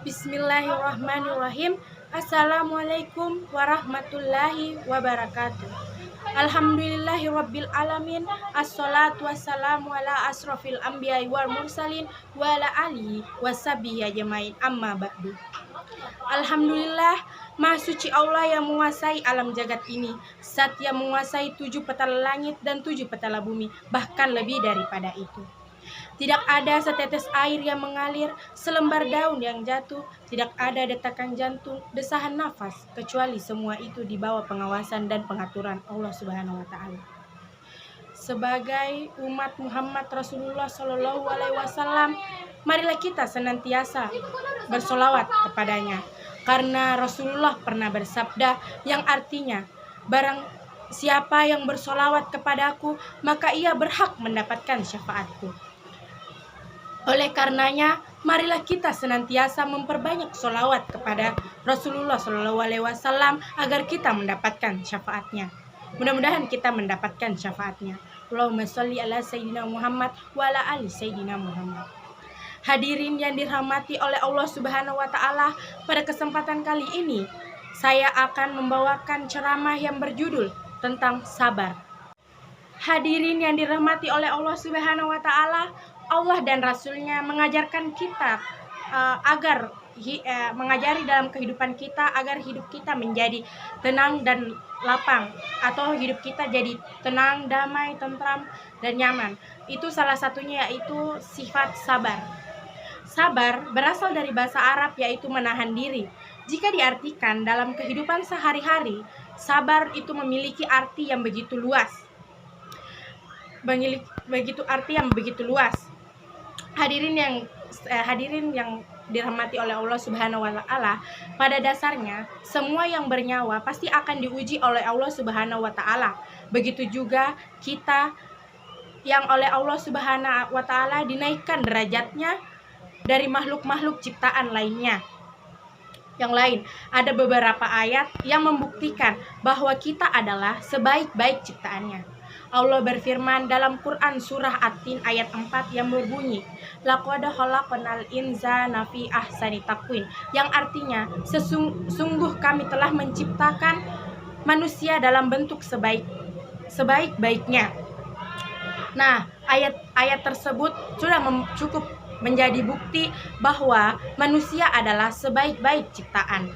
Bismillahirrahmanirrahim. Assalamualaikum warahmatullahi wabarakatuh. Alhamdulillahirabbil alamin. Assalatu wassalamu ala asrofil anbiya'i wal mursalin wa ala alihi washabihi ajmain, amma ba'du. Alhamdulillah, Maha Suci Allah yang menguasai alam jagat ini, Zat yang menguasai 7 petala langit dan 7 petala bumi, bahkan lebih daripada itu. Tidak ada setetes air yang mengalir, selembar daun yang jatuh, tidak ada detakan jantung, desahan nafas, kecuali semua itu di bawah pengawasan dan pengaturan Allah Subhanahu wa Ta'ala. Sebagai umat Muhammad Rasulullah Shallallahu Alaihi Wasallam, marilah kita senantiasa bersolawat kepadanya, karena Rasulullah pernah bersabda yang artinya, barang siapa yang bersolawat kepadaku, maka ia berhak mendapatkan syafaatku. Oleh karenanya, marilah kita senantiasa memperbanyak sholawat kepada Rasulullah Shallallahu Alaihi Wasallam agar kita mendapatkan syafaatnya. Mudah-mudahan kita mendapatkan syafaatnya. Allahumma sholli ala Sayyidina Muhammad wa ala ali Sayyidina Muhammad. Hadirin yang dirahmati oleh Allah Subhanahu wa Ta'ala, pada kesempatan kali ini saya akan membawakan ceramah yang berjudul tentang sabar. Hadirin yang dirahmati oleh Allah Subhanahu wa Ta'ala, Allah dan Rasul-Nya mengajarkan kita agar mengajari dalam kehidupan kita agar hidup kita menjadi tenang dan lapang, atau hidup kita jadi tenang, damai, tentram, dan nyaman. Itu salah satunya yaitu sifat sabar. Sabar berasal dari bahasa Arab yaitu menahan diri. Jika diartikan dalam kehidupan sehari-hari, sabar itu memiliki arti yang begitu luas. Hadirin yang dirahmati oleh Allah Subhanahu wa Ta'ala, pada dasarnya semua yang bernyawa pasti akan diuji oleh Allah Subhanahu wa Ta'ala. Begitu juga kita yang oleh Allah Subhanahu wa Ta'ala dinaikkan derajatnya dari makhluk-makhluk ciptaan lainnya. Yang lain, ada beberapa ayat yang membuktikan bahwa kita adalah sebaik-baik ciptaannya. Allah berfirman dalam Quran surah At-Tin ayat 4 yang berbunyi, laqad khalaqnal insana fi ahsani taqwim, yang artinya sungguh kami telah menciptakan manusia dalam bentuk sebaik-baiknya. Nah, ayat tersebut sudah cukup menjadi bukti bahwa manusia adalah sebaik-baik ciptaan.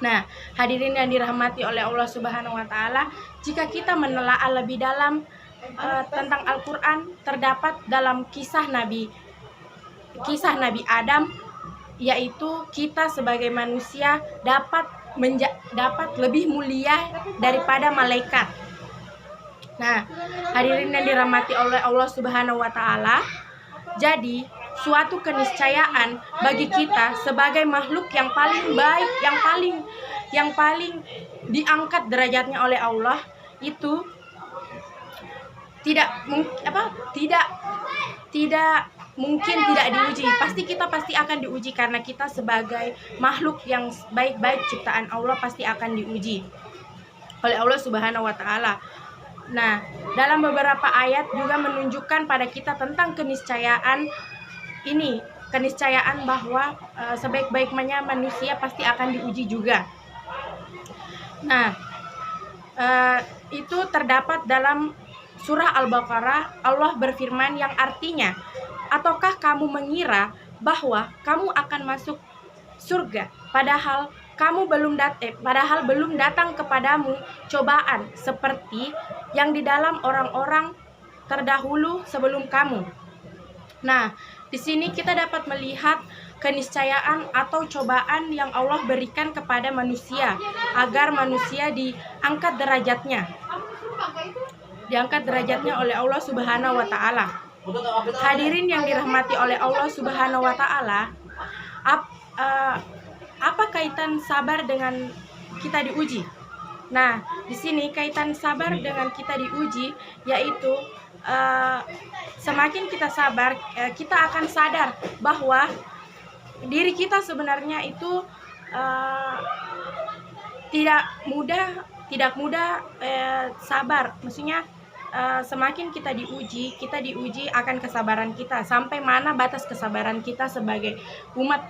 Nah, hadirin yang dirahmati oleh Allah Subhanahu wa Ta'ala, jika kita menelaah lebih dalam tentang Al-Quran, terdapat dalam kisah Nabi Adam, yaitu kita sebagai manusia dapat lebih mulia daripada malaikat. Nah, hadirin yang dirahmati oleh Allah Subhanahu wa Ta'ala, jadi suatu keniscayaan bagi kita sebagai makhluk yang paling baik, yang paling diangkat derajatnya oleh Allah, itu tidak mungkin tidak diuji. Kita pasti akan diuji, karena kita sebagai makhluk yang baik-baik ciptaan Allah pasti akan diuji oleh Allah Subhanahu wa Ta'ala. Nah, dalam beberapa ayat juga menunjukkan pada kita tentang keniscayaan bahwa sebaik-baiknya manusia pasti akan diuji juga. Nah, itu terdapat dalam surah Al-Baqarah. Allah berfirman yang artinya, ataukah kamu mengira bahwa kamu akan masuk surga padahal belum datang kepadamu cobaan seperti yang di dalam orang-orang terdahulu sebelum kamu. Nah, di sini kita dapat melihat keniscayaan atau cobaan yang Allah berikan kepada manusia agar manusia diangkat derajatnya oleh Allah Subhanahu wa Ta'ala. Hadirin yang dirahmati oleh Allah Subhanahu wa Ta'ala, apa kaitan sabar dengan kita diuji? Nah, di sini kaitan sabar dengan kita diuji yaitu semakin kita sabar, kita akan sadar bahwa diri kita sebenarnya itu tidak mudah sabar. Maksudnya semakin kita diuji akan kesabaran kita, sampai mana batas kesabaran kita sebagai umat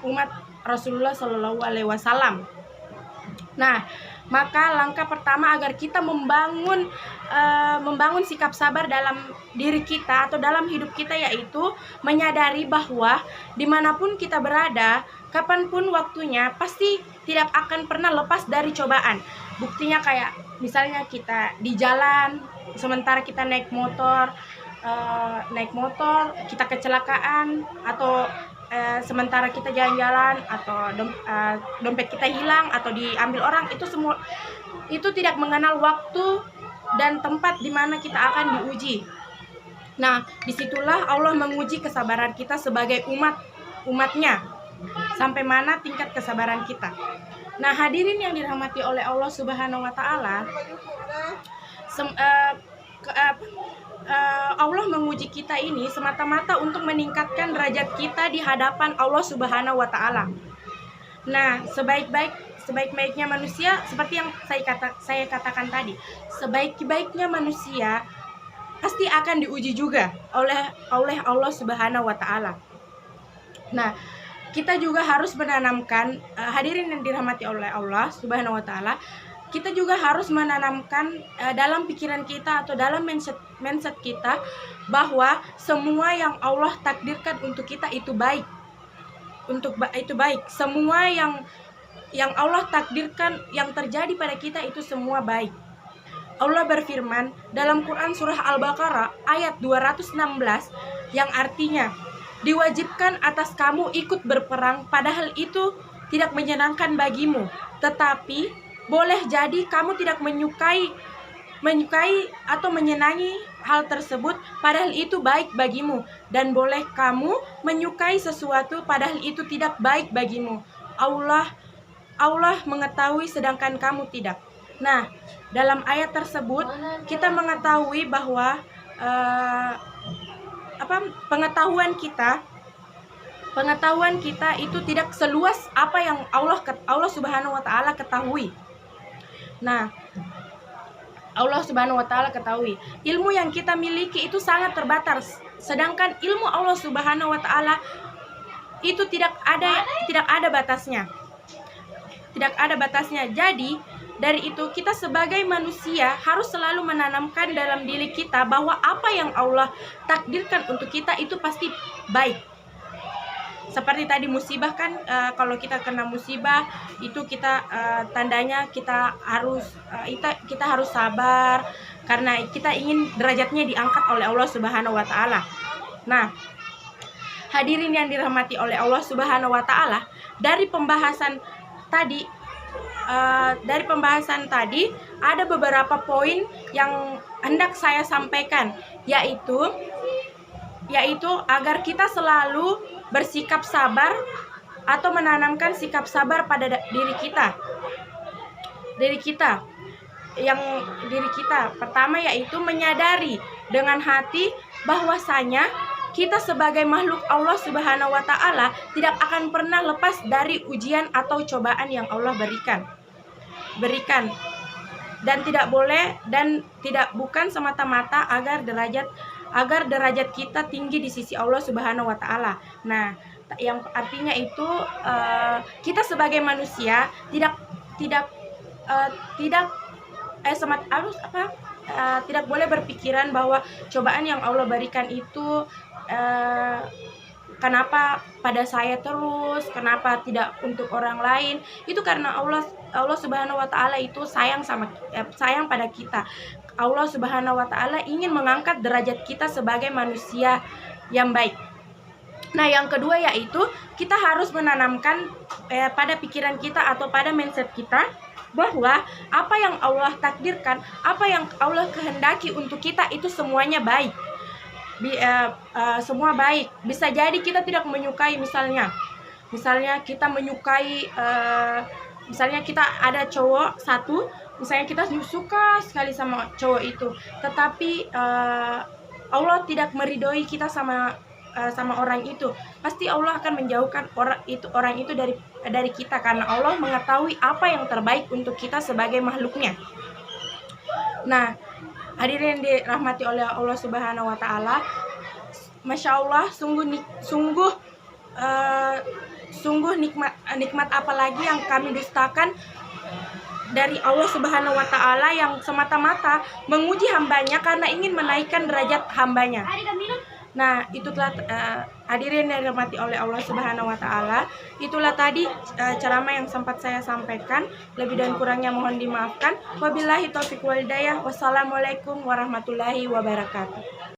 umat Rasulullah Shallallahu Alaihi Wasallam. Nah, maka langkah pertama agar kita membangun sikap sabar dalam diri kita atau dalam hidup kita, yaitu menyadari bahwa dimanapun kita berada, kapanpun waktunya, pasti tidak akan pernah lepas dari cobaan. Buktinya kayak misalnya kita di jalan, sementara kita naik motor kita kecelakaan, atau sementara kita jalan-jalan, atau dompet kita hilang atau diambil orang, itu semua itu tidak mengenal waktu dan tempat di mana kita akan diuji. Nah, disitulah Allah menguji kesabaran kita sebagai umatnya, sampai mana tingkat kesabaran kita. Nah, hadirin yang dirahmati oleh Allah Subhanahu wa Ta'ala, Allah menguji kita ini semata-mata untuk meningkatkan derajat kita di hadapan Allah Subhanahu wa Ta'ala. Nah, sebaik-baiknya manusia, seperti yang saya katakan tadi, sebaik-baiknya manusia pasti akan diuji juga oleh Allah Subhanahu wa Ta'ala. Nah, kita juga harus menanamkan, hadirin yang dirahmati oleh Allah Subhanahu wa Ta'ala, kita juga harus menanamkan dalam pikiran kita atau dalam mindset kita bahwa semua yang Allah takdirkan untuk kita itu baik. Semua yang Allah takdirkan yang terjadi pada kita itu semua baik. Allah berfirman dalam Quran surah Al-Baqarah ayat 216 yang artinya, diwajibkan atas kamu ikut berperang padahal itu tidak menyenangkan bagimu, tetapi boleh jadi kamu tidak menyukai atau menyenangi hal tersebut padahal itu baik bagimu, dan boleh kamu menyukai sesuatu padahal itu tidak baik bagimu. Allah mengetahui sedangkan kamu tidak. Nah, dalam ayat tersebut kita mengetahui bahwa pengetahuan kita itu tidak seluas apa yang Allah Subhanahu wa Ta'ala ketahui. Nah, Allah Subhanahu wa Ta'ala ketahui ilmu yang kita miliki itu sangat terbatas, sedangkan ilmu Allah Subhanahu wa Ta'ala itu tidak ada batasnya. Jadi dari itu kita sebagai manusia harus selalu menanamkan dalam diri kita bahwa apa yang Allah takdirkan untuk kita itu pasti baik. Seperti tadi musibah kan, kalau kita kena musibah itu kita tandanya kita harus sabar karena kita ingin derajatnya diangkat oleh Allah Subhanahu wa Ta'ala. Nah, hadirin yang dirahmati oleh Allah Subhanahu wa Ta'ala, dari pembahasan tadi ada beberapa poin yang hendak saya sampaikan, yaitu agar kita selalu bersikap sabar atau menanamkan sikap sabar pada diri kita. Pertama yaitu menyadari dengan hati bahwasanya kita sebagai makhluk Allah Subhanahu wa Ta'ala tidak akan pernah lepas dari ujian atau cobaan yang Allah berikan. Dan bukan semata-mata agar derajat kita tinggi di sisi Allah Subhanahu wa Ta'ala. Nah, yang artinya itu kita sebagai manusia tidak boleh berpikiran bahwa cobaan yang Allah berikan itu kenapa pada saya terus, kenapa tidak untuk orang lain. Itu karena Allah Subhanahu wa Ta'ala itu sayang pada kita. Allah Subhanahu wa Ta'ala ingin mengangkat derajat kita sebagai manusia yang baik. Nah, yang kedua yaitu kita harus menanamkan pada pikiran kita atau pada mindset kita bahwa apa yang Allah takdirkan, apa yang Allah kehendaki untuk kita itu semuanya baik. Semua baik. Bisa jadi kita tidak menyukai, misalnya kita menyukai, misalnya kita ada cowok satu, misalnya kita suka sekali sama cowok itu, tetapi Allah tidak meridhoi kita sama orang itu, pasti Allah akan menjauhkan orang itu dari kita, karena Allah mengetahui apa yang terbaik untuk kita sebagai makhluknya. Nah, hadirin yang dirahmati oleh Allah Subhanahu wa Ta'ala, Masya Allah, sungguh Sungguh nikmat apa lagi yang kami dustakan dari Allah Subhanahu wa Ta'ala, yang semata-mata menguji hambanya karena ingin menaikkan derajat hambanya. Nah, itu telah hadirin yang dirahmati oleh Allah Subhanahu wa Ta'ala. Itulah tadi ceramah yang sempat saya sampaikan. Lebih dan kurangnya mohon dimaafkan. Wabillahi taufiq wal hidayah. Wassalamualaikum warahmatullahi wabarakatuh.